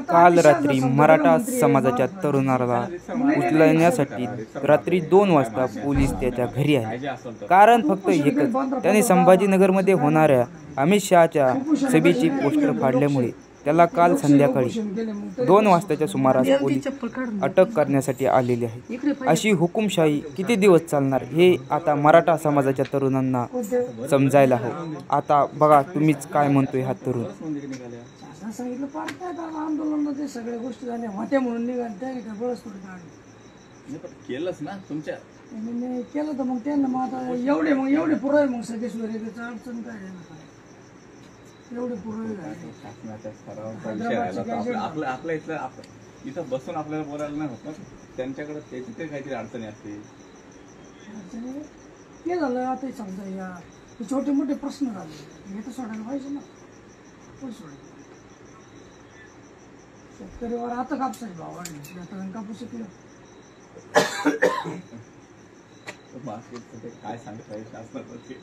काल रात्री मराठा समाजाच्या तरुणाला उचलण्यासाठी रात्री 2 वाजता पोलीस त्याच्या घरी आले। कारण फक्त एकच, त्याने संभाजीनगरमध्ये होणाऱ्या अमित शहाच्या सभेची पोस्टर फाडल्यामुळे त्याला काल संध्याकाळी 2 वाजताच्या सुमारास पोलीस अटक करण्यासाठी आलेले आहेत। अशी हुकुमशाही किती दिवस चालणार हे आता मराठा समाजाच्या तरुणांना समजायला हवं। आता बघा तुम्हीच काय म्हणतोय हा तरुण। सांगितलं पाडतात आंदोलनामध्ये सगळ्या गोष्टी झाल्या होत्या म्हणून निघाल्या त्या बळच थोडी काढली केलंच ना तुमच्या केलं तर मग त्यांना मग आता एवढे पुरावे मग सगळेश्वरी त्याचं अडचण काय आहे एवढे पुरावे आपल्या इथं बसून आपल्याला बोलायला नाही होत ना त्यांच्याकडे त्याची काहीतरी अडचणी असते ते झालं आता समजा या छोटे मोठे प्रश्न झाले हे तर सोडायला पाहिजे ना कोण सोडायचं शेतकरीवर आता कापसाचे भाव वाढले आता कापूस शिकलं काय सांगत आहे शासनामध्ये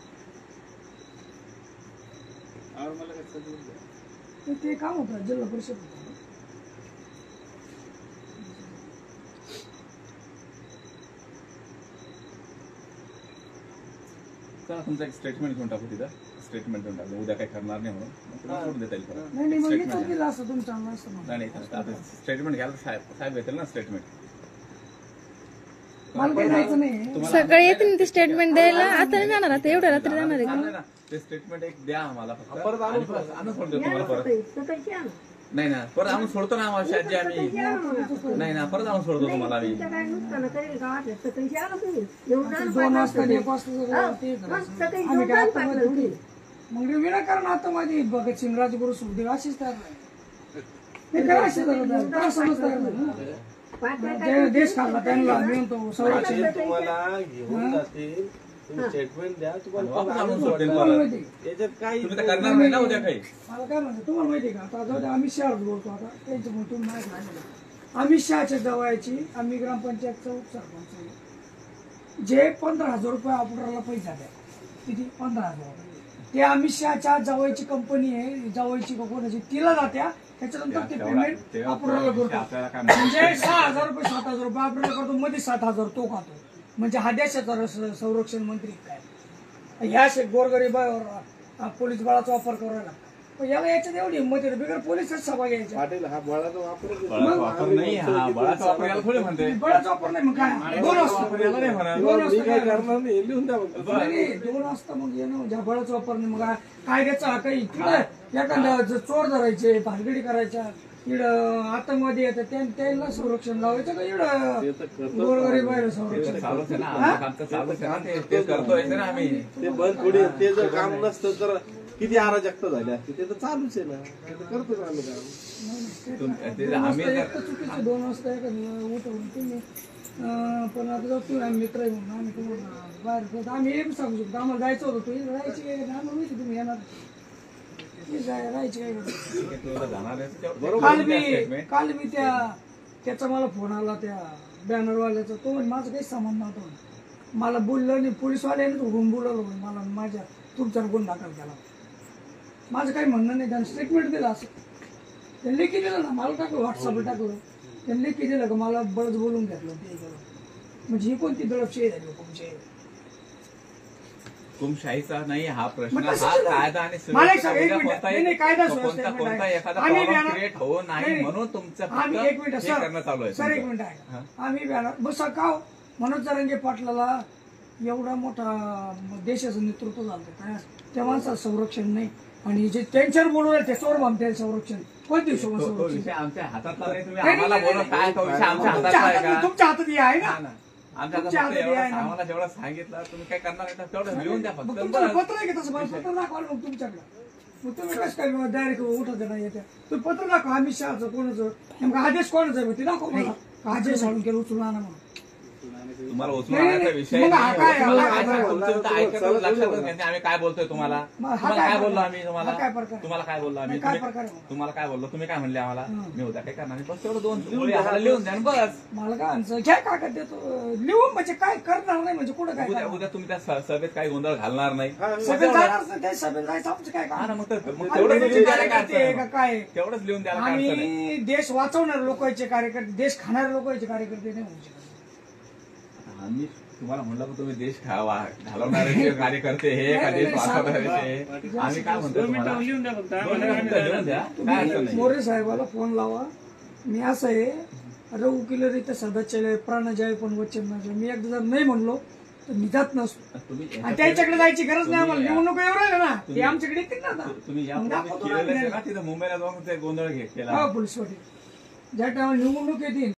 ते काम होतं जिल्हा परिषद तुमचं एक स्टेटमेंट घेऊन टाकू तिथं स्टेटमेंट घेऊन टाकू उद्या काय करणार नाही म्हणून देता येईल नाही स्टेटमेंट घ्यायला साहेब येतील ना स्टेटमेंट सकाळी येते ना ते स्टेटमेंट द्यायला आता नाही जाणार आता एवढ्या रात्री जाणार आहे का ते स्टेटमेंट एक द्या आम्हाला परत आणून सोडतो तुम्हाला परत नाही ना परत आणून सोडतो ना आम्हाला शाजी आम्ही नाही ना परत आणून सोडतो तुम्हाला आम्ही मग विनाकारण आता माझी भगतसिंग राजगुरू सुखदेव अशीच तयार नाही देश खाल्ला त्यांना मिळतो संरक्षण स्टेटमेंट द्या तुम्हाला काय म्हणतो तुम्हाला माहिती आहे का आता अमित शहा बोलतो आता त्यांच्या तुम्ही माहिती नाही अमित शहाच्या जवळची आम्ही ग्रामपंचायतचा उपसरपंच जे 15,000 रुपये ऑपरेटरला पैसा द्या किती 15,000 रुपये ते अमित शहाच्या जवळची कंपनी आहे जवळची कोणाची तिला जात्या त्याच्यानंतर ते पेमेंट ऑपरेटरला करतो म्हणजे 6,000 रुपये 7,000 रुपये ऑपरेटर करतो मध्ये 7,000 तो खातो म्हणजे हा देशाचा संरक्षण मंत्री काय ह्या गोरगरीबावर पोलीस बळाचा वापर करायला याला याच्यात एवढी हिंमत आहे बिगर पोलीसच सभा घ्यायची हा बळाचा वापर बळाचा वापर नाही मग काय 2 वाजता मग येणं बळाचा वापर नाही मग कायद्याचा काही एखादा चोर धरायचे भानगडी करायच्या इड आतंकवादी येतात त्यांना संरक्षण लावायचं का इड गोरगरीब आहे संरक्षण ते बंद थोडी ते जर काम नसतं तर किती अराजकता झाली असते ते तर चालूच आहे ना ते तर करतोच आम्ही काम 2 वाजता उठवून तुम्ही पण आता तुम्ही आम्ही मित्र आहे म्हणून आम्ही तुम्हाला बाहेर आम्ही हे सांगू शकतो आम्हाला जायचं होतं तुम्ही जायची काय आम्हाला माहिती तुम्ही येणार काल मी त्याचा मला फोन आला त्या बॅनरवाल्याचा तो माझं काही संबंध नव्हता मला बोललं नाही पोलीसवाल्याने उडून बोलवलं मला माझ्या तुमच्यावर गुन्हा दाखल केला माझं काही म्हणणं नाही त्यानं स्टेटमेंट दिलं असं त्यांनी लेखी दिलं ना मला टाकलं व्हॉट्सअपला टाकलं त्यांनी लेखी दिलं का मला बळच बोलून घेतलं ते केलं म्हणजे ही कोणती दडपशाही झाली हुकुमशाही हुकुमशाहीचा नाही हा प्रश्न हा कायदा आणि कोणता एखादा प्रॉब्लेम क्रिएट होऊ नाही म्हणून तुमचं करणं चालू आहे सर एक मिनिट आहे आम्ही बसा का मनोज जरांगे पाटलाला एवढा मोठा देशाचं नेतृत्व झालं त्या माणसाचं संरक्षण नाही आणि जे टेन्शन बोलवलं त्याच्यावर बांधते संरक्षण कोणती आमच्या हातातला नाही तुम्ही आम्हाला बोला काय तुमच्या हातात हे आहे ना आम्हाला जेवढं सांगितलं तुम्ही काय करणार आहे तेवढं मिळवून द्या फक्त पत्र आहे का तसं पत्र दाखवाल मग तुमच्याकडे मग तुम्ही कसं काय डायरेक्ट उठत नाही येत्या तुम्ही पत्र दाखवा अमित शहाचं कोणाचं नेमका आदेश कोणाचं आहे ते दाखवा मला आदेश आणून केलं उचलून आणा म्हणून तुम्हाला उचलून आणायचा विषय मग नाही. हा काय- तुम्हाला हा काय काय- सांगतो, तुमचं तर ऐकतच लक्षातच नाही. आम्ही काय बोलतोय तुम्हाला मग हा तुम्हाला काय काय बोललो प्रकार? आम्ही तुम्हाला हा काय प्रकार? तुम्हाला काय बोललो आम्ही काय तुम्ही- प्रकार आहे? तुम्हाला काय बोललो तुम्ही काय म्हणले आम्हाला हं. मी उद्या काय करणार नाही. बस तेवढं दोन मुली आम्हाला लिहून द्या आणि बस. मला काय म्हणायचं, घ्या कागद देतो लिहून, म्हणजे काय करणार नाही, म्हणजे कुठं काय उद्या करणार? उद्या तुम्ही त्या सभेत काही गोंधळ घालणार नाही. हा, सभेत जाणारच नाही, त्या सभेत जायचं आमचं काय हा ना, काम? मग तेवढंच आम्ही लिहून द्यायला काय कार्यकर्ते अडचण आहे का आहे? काय? तेवढंच लिहून द्यायला काय अडचण आहे? आम्ही देश वाचवणारे लोकांचे कार्यकर्ते, देश खाणारे लोकांचे कार्यकर्ते नाही होऊ शकत. आम्ही तुम्हाला म्हणलं की तुम्ही देश घालवणारे कार्यकर्ते हे का देश वाचवणारे हे? आम्ही काय म्हणतो तुम्हाला? 2 मिनिटं लिहून द्या, काय अडचण नाही. मोरे साहेबाला फोन लावा. मी असं आहे, रघुकिलरित्या सदाचार्य प्राणजय पण वचन न जाय. मी एकदा जर नाही म्हणलो तर मी जात नसतो. तुम्ही आणि त्याच्याकडे जायची गरज नाही आम्हाला. निवडणूक येऊ राहिले ना, ते आमच्याकडे येतील ना आता. तुम्ही या मग पूर्वी दाखवतो केलेलं ना आहे ना, तिथं मुंबईला जाऊन ते गोंधळ केला हा, पोलीस पाटील ज्या टायमाला निवडणूक येतील